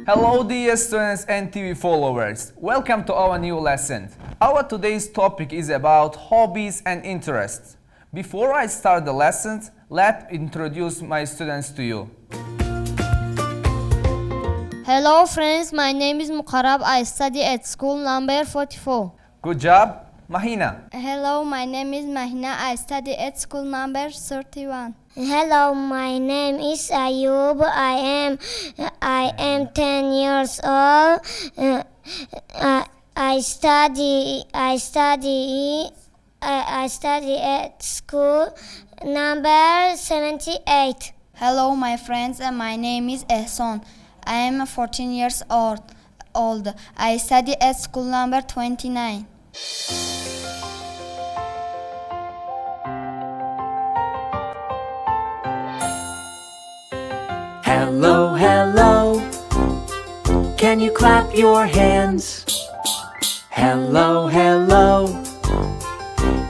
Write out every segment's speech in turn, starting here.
Hello dear students and TV followers. Welcome to our new lesson. Our today's topic is about hobbies and interests. Before I start the lessons, let's introduce my students to you. Hello friends, my name is Muqarrab. I study at school number 44. Good job. Mahina. Hello, my name is Mahina. I study at school number 31. Hello, my name is Ayub. I am 10 years old. I study at school number 78. Hello, my friends, and my name is Ehsan. I am 14 years old. I study at school number 29. Hello, hello. Can you clap your hands? Hello, hello.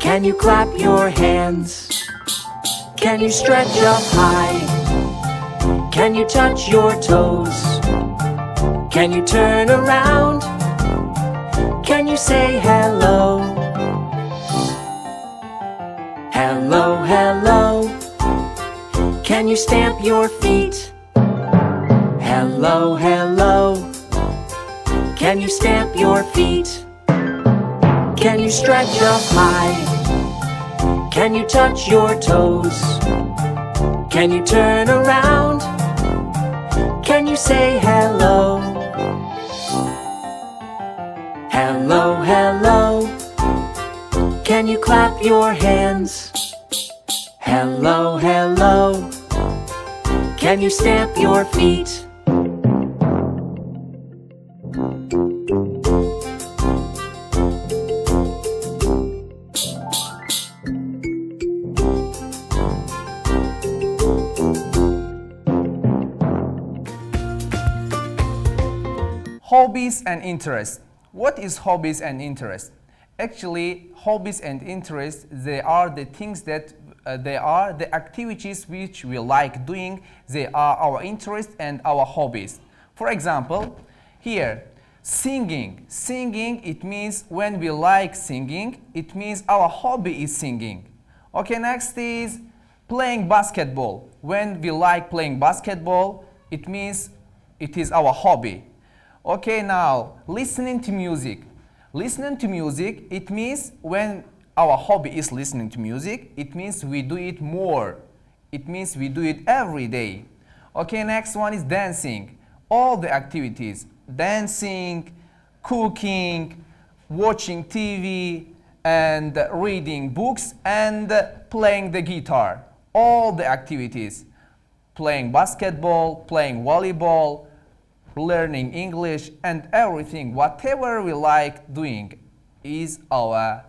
Can you clap your hands? Can you stretch up high? Can you touch your toes? Can you turn around? Can you say hello? Hello, hello. Can you stamp your feet? Hello, hello. Can you stamp your feet? Can you stretch up high? Can you touch your toes? Can you turn around? Can you say hello? Hello, hello. Can you clap your hands? Hello, hello. Can you stamp your feet? Hobbies and interests. What is hobbies and interests? Actually, hobbies and interests, they are the things that they are the activities which we like doing. They are our interests and our hobbies. For example, here, singing. Singing, it means when we like singing, it means our hobby is singing. Okay, next is playing basketball. When we like playing basketball, it means it is our hobby. Okay, now listening to music. Listening to music, it means when our hobby is listening to music, it means we do it more. It means we do it every day. Okay, next one is dancing. All the activities, dancing, cooking, watching TV, and reading books, and playing the guitar. All the activities, playing basketball, playing volleyball, learning English, and everything, whatever we like doing is our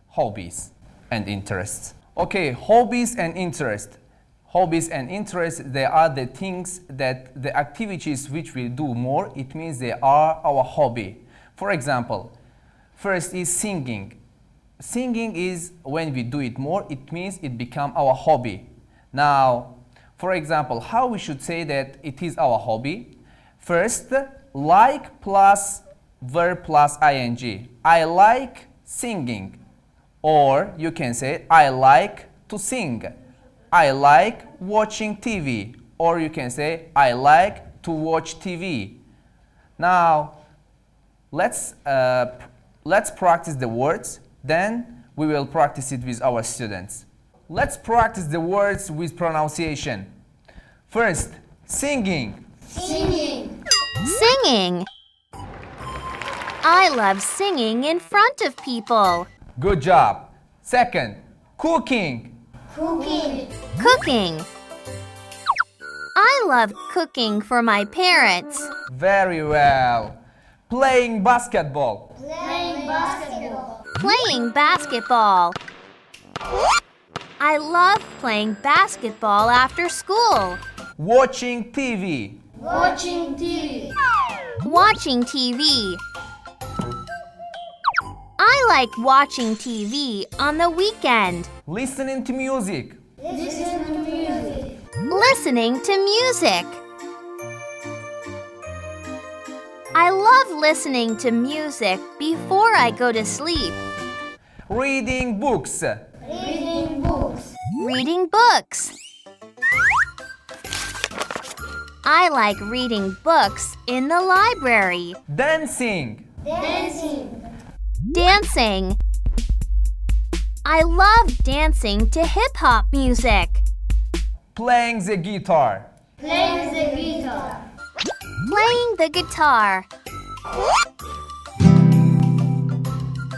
hobbies and interests. Okay, hobbies and interests. Hobbies and interests, they are the things that the activities which we do more, it means they are our hobby. For example, first is singing. Singing is when we do it more, it means it become our hobby. Now, for example, how we should say that it is our hobby? First, like plus verb plus ing. I like singing. Or you can say, I like to sing. I like watching TV. Or you can say, I like to watch TV. Now, let's practice the words. Then we will practice it with our students. Let's practice the words with pronunciation. First, singing. Singing. Singing. I love singing in front of people. Good job. Second, cooking. Cooking. Cooking. I love cooking for my parents. Very well. Playing basketball. Playing basketball. Playing basketball. I love playing basketball after school. Watching TV. Watching TV. Watching TV. I like watching TV on the weekend. Listening to music. Listen to music. Listening to music. I love listening to music before I go to sleep. Reading books. Reading books. I like reading books in the library. Dancing. Dancing. I love dancing to hip-hop music. Playing the guitar. Playing the guitar.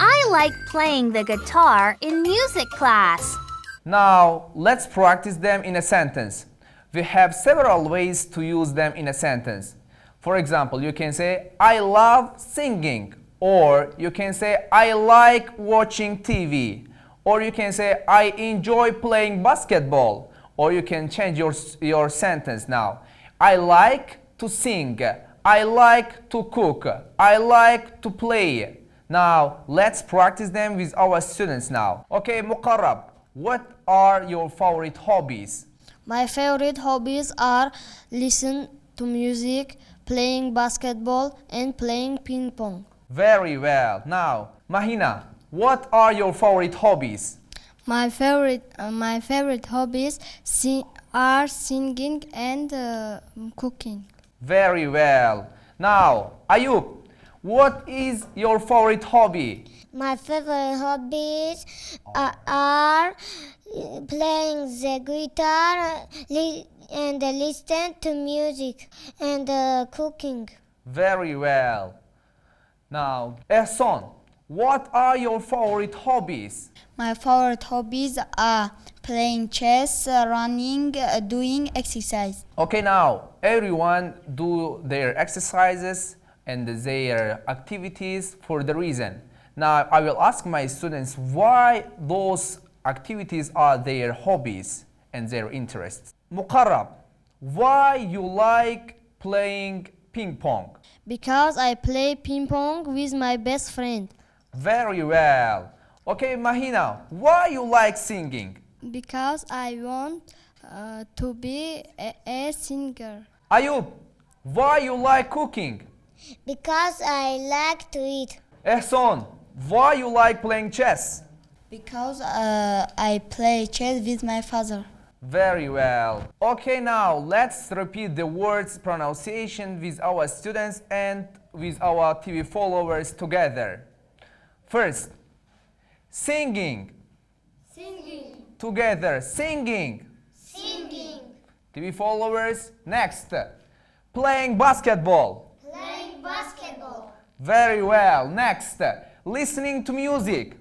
I like playing the guitar in music class. Now, let's practice them in a sentence. We have several ways to use them in a sentence. For example, you can say, I love singing. Or you can say, I like watching TV. Or you can say, I enjoy playing basketball. Or you can change your sentence now. I like to sing. I like to cook. I like to play. Now, let's practice them with our students now. Okay, Muqarrab, what are your favorite hobbies? My favorite hobbies are listen to music, playing basketball, and playing ping pong. Very well. Now, Mahina, what are your favorite hobbies? My favorite hobbies are singing and cooking. Very well. Now, Ayub, what is your favorite hobby? My favorite hobbies are playing the guitar and listen to music and cooking. Very well. Now, Ehsan, what are your favorite hobbies? My favorite hobbies are playing chess, running, doing exercise. Okay, now, everyone do their exercises and their activities for the reason. Now, I will ask my students why those activities are their hobbies and their interests. Muqarrab, why you like playing ping pong? Because I play ping pong with my best friend. Very well. Okay, Mahina, why you like singing? Because I want to be a singer. Ayub, why you like cooking? Because I like to eat. Ehsan, why you like playing chess? Because I play chess with my father. Very well. Okay, now let's repeat the words pronunciation with our students and with our TV followers together. First, singing. Together, singing. TV followers, next. Playing basketball. Very well. Next, listening to music.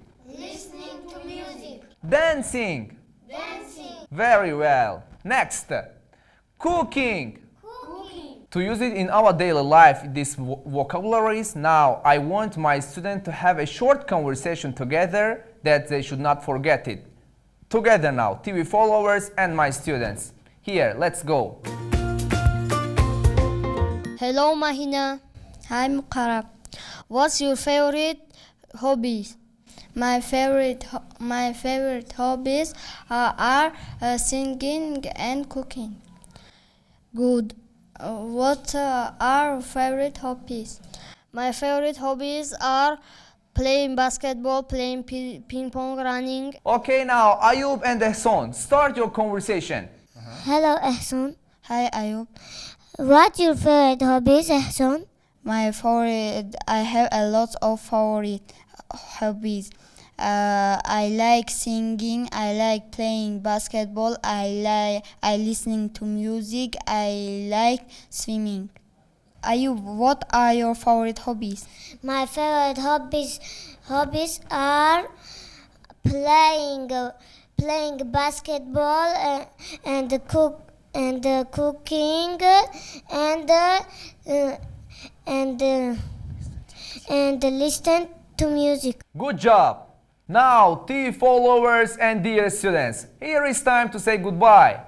Dancing. Very well. Next, cooking. To use it in our daily life, these vocabularies, now I want my students to have a short conversation together that they should not forget it. Together now, TV followers and my students. Here, let's go. Hello, Mahina. Hi, Muqarrab. What's your favorite hobbies? My favorite hobbies are singing and cooking. Good. What are favorite hobbies? My favorite hobbies are playing basketball, playing ping pong, running. Okay, now Ayub and Ehsan, start your conversation. Hello, Ehsan. Hi, Ayub. What's your favorite hobbies, Ehsan? I have a lot of favorite hobbies. I like singing, I like playing basketball, I listening to music, I like swimming. Ayub, what are your favorite hobbies? My favorite hobbies are playing basketball and cooking and listen to music. Good job. Now, TV followers and dear students, here is time to say goodbye.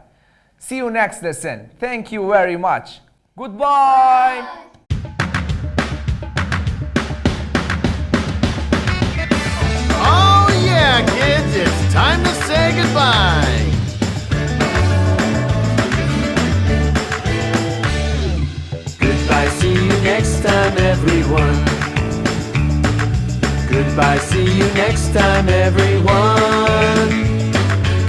See you next lesson. Thank you very much. Goodbye. Oh yeah, kids, it's time to say goodbye. Goodbye, see you next time, everyone. Goodbye, see you next time, everyone.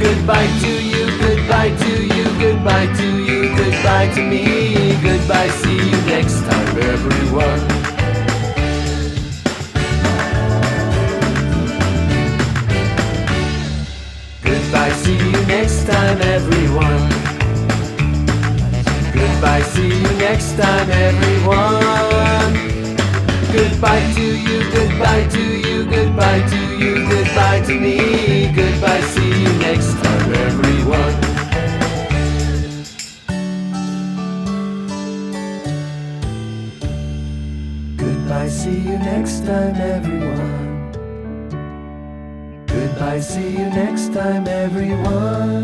Goodbye to you, goodbye to you, goodbye to you, goodbye to me. Goodbye, see you next time, everyone. Goodbye, see you next time, everyone. Goodbye, see you next time, everyone. Goodbye to you, goodbye to you, goodbye to you, goodbye to me. Goodbye, see you next time, everyone. Goodbye, see you next time, everyone. Goodbye, see you next time, everyone.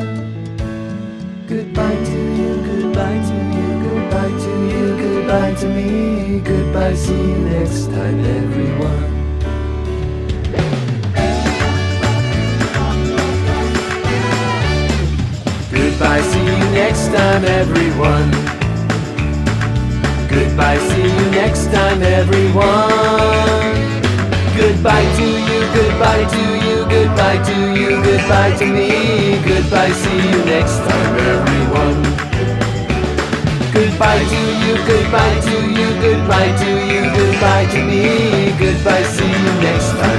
Goodbye to you, goodbye to you, goodbye to you, goodbye to me. Goodbye, see you next time, everyone. Goodbye, see you next time, everyone. Goodbye, see you next time, everyone. Goodbye to you, goodbye to you, goodbye to you, goodbye to me. Goodbye, see you next time, everyone. Goodbye to you, goodbye to you, goodbye to you, goodbye to me. Goodbye, see you next time.